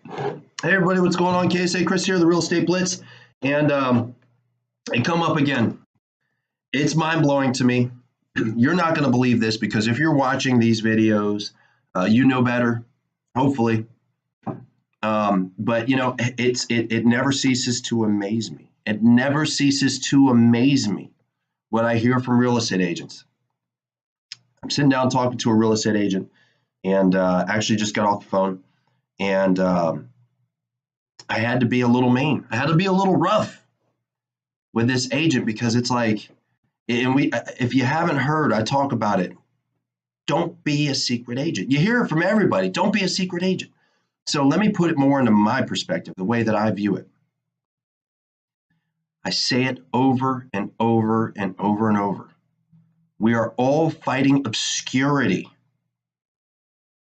Hey everybody, what's going on? KSA Kris here, the Real Estate Blitz, and I come up again. It's mind-blowing to me. You're not going to believe this because if you're watching these videos, you know better, hopefully. But you know, it never ceases to amaze me. It never ceases to amaze me what I hear from real estate agents. I'm sitting down talking to a real estate agent, and actually just got off the phone, and I had to be a little mean. I had to be a little rough with this agent because it's like, if you haven't heard, I talk about it. Don't be a secret agent. You hear it from everybody. Don't be a secret agent. So let me put it more into my perspective, the way that I view it. I say it over and over and over and over. We are all fighting obscurity.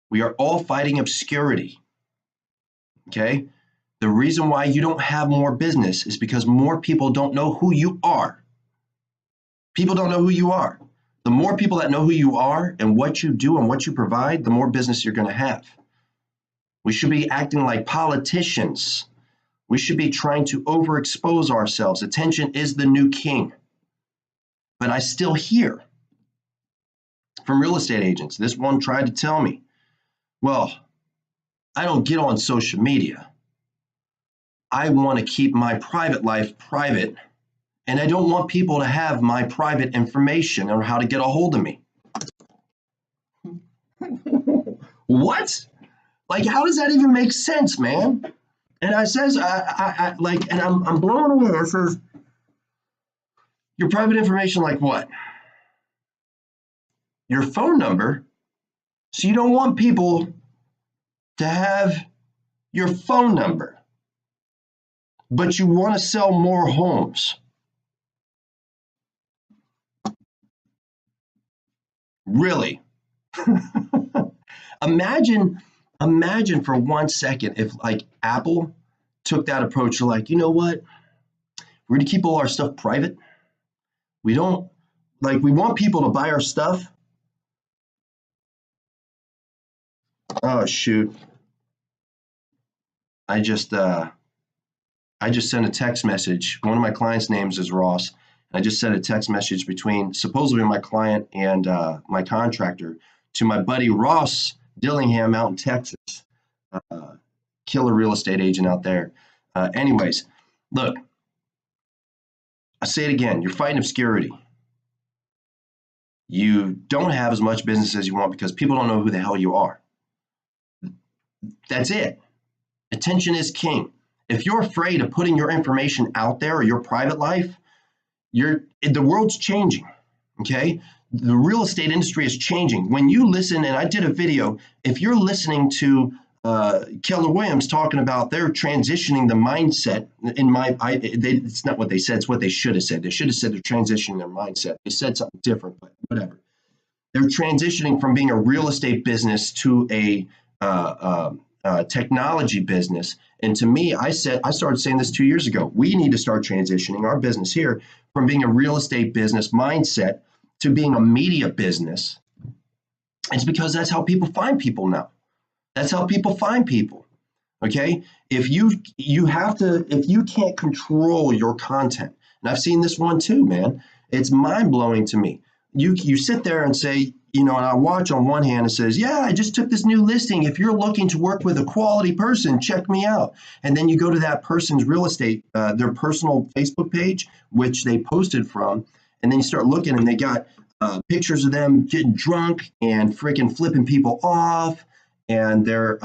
We are all fighting obscurity. Okay? The reason why you don't have more business is because more people don't know who you are. People don't know who you are. The more people that know who you are and what you do and what you provide, the more business you're going to have. We should be acting like politicians. We should be trying to overexpose ourselves. Attention is the new king. But I still hear from real estate agents. This one tried to tell me, well, I don't get on social media. I want to keep my private life private, and I don't want people to have my private information or how to get a hold of me. What? Like, how does that even make sense, man? And I says, I'm blown away. I says, your private information, like what? Your phone number. So you don't want people to have your phone number, but you want to sell more homes. Really? Imagine for 1 second if like Apple took that approach to like, you know what? We're going to keep all our stuff private. We don't we want people to buy our stuff. Oh shoot. I just sent a text message. One of my clients' names is Ross. I just sent a text message between supposedly my client and my contractor to my buddy Ross Dillingham out in Texas. Killer real estate agent out there. Anyways, look, I say it again. You're fighting obscurity. You don't have as much business as you want because people don't know who the hell you are. That's it. Attention is king. If you're afraid of putting your information out there or your private life, the world's changing, okay? The real estate industry is changing. When you listen, and I did a video, if you're listening to Keller Williams talking about they're transitioning the mindset, it's not what they said, it's what they should have said. They should have said they're transitioning their mindset. They said something different, but whatever. They're transitioning from being a real estate business to a technology business. And to me, I started saying this 2 years ago. We need to start transitioning our business here from being a real estate business mindset to being a media business. It's because that's how people find people now. That's how people find people. Okay? If you can't control your content, and I've seen this one too, man. It's mind-blowing to me. You sit there and say, and I watch on one hand, it says, yeah, I just took this new listing. If you're looking to work with a quality person, check me out. And then you go to that person's real estate, their personal Facebook page, which they posted from. And then you start looking and they got pictures of them getting drunk and freaking flipping people off. And they're,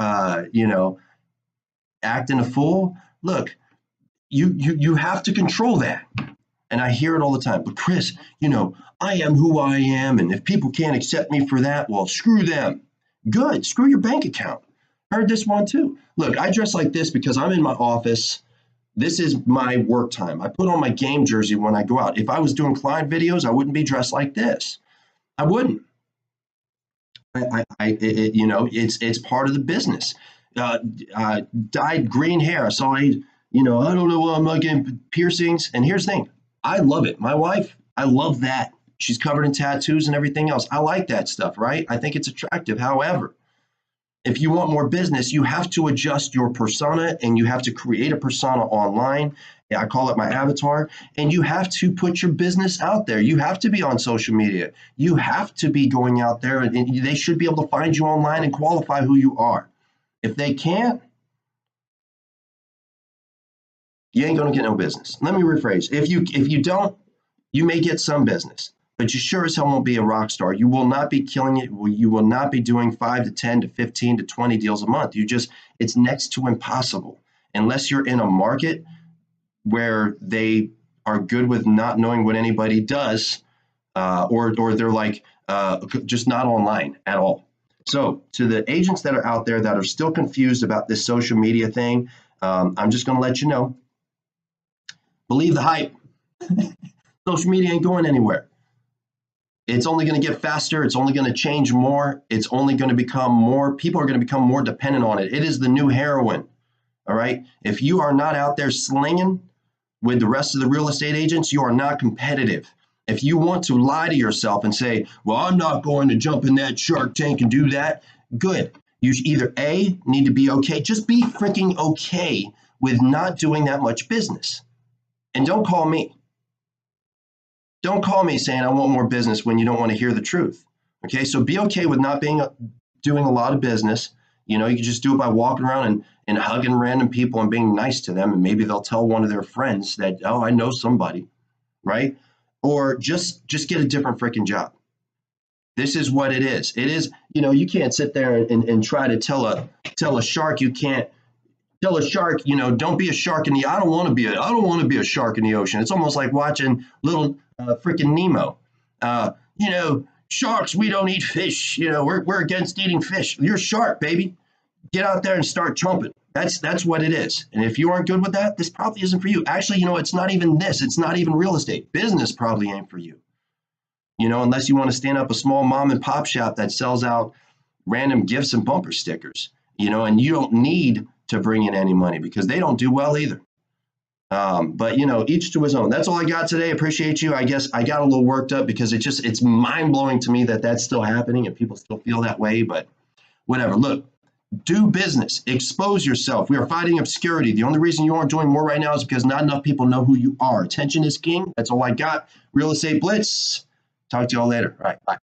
acting a fool. Look, you have to control that. And I hear it all the time. But Kris, I am who I am. And if people can't accept me for that, well, screw them. Good. Screw your bank account. Heard this one too. Look, I dress like this because I'm in my office. This is my work time. I put on my game jersey when I go out. If I was doing client videos, I wouldn't be dressed like this. I wouldn't. It's part of the business. Dyed green hair. I saw, I don't know why I'm not getting piercings. And here's the thing. I love it. My wife, I love that. She's covered in tattoos and everything else. I like that stuff, right? I think it's attractive. However, If you want more business, you have to adjust your persona and you have to create a persona online. I call it my avatar. And you have to put your business out there. You have to be on social media. You have to be going out there, and they should be able to find you online and qualify who you are. If they can't, you ain't going to get no business. Let me rephrase. If you don't, you may get some business, but you sure as hell won't be a rock star. You will not be killing it. You will not be doing 5 to 10 to 15 to 20 deals a month. It's next to impossible unless you're in a market where they are good with not knowing what anybody does, or they're like just not online at all. So to the agents that are out there that are still confused about this social media thing, I'm just going to let you know, believe the hype. Social media ain't going anywhere. It's only going to get faster. It's only going to change more. It's only going to become more. People are going to become more dependent on it. It is the new heroin. All right. If you are not out there slinging with the rest of the real estate agents, you are not competitive. If you want to lie to yourself and say, well, I'm not going to jump in that Shark Tank and do that, good. You either A, need to be okay. Just be freaking okay with not doing that much business. And don't call me. Don't call me saying I want more business when you don't want to hear the truth. Okay, so be okay with not doing a lot of business. You can just do it by walking around and hugging random people and being nice to them. And maybe they'll tell one of their friends that, oh, I know somebody, right? Or just get a different freaking job. This is what it is. It is, you can't sit there and try to tell a shark you can't. Tell a shark, don't be a shark in the. I don't want to be a shark in the ocean. It's almost like watching little freaking Nemo. Sharks, we don't eat fish. We're against eating fish. You're a shark, baby. Get out there and start chomping. That's what it is. And if you aren't good with that, this probably isn't for you. Actually, it's not even this. It's not even real estate. Business probably ain't for you. Unless you want to stand up a small mom and pop shop that sells out random gifts and bumper stickers. And you don't need to bring in any money because they don't do well either. But each to his own. That's all I got today. Appreciate you. I guess I got a little worked up because it's mind blowing to me that that's still happening and people still feel that way. But whatever. Look, do business. Expose yourself. We are fighting obscurity. The only reason you aren't doing more right now is because not enough people know who you are. Attention is king. That's all I got. Real Estate Blitz. Talk to y'all later. All right. Bye.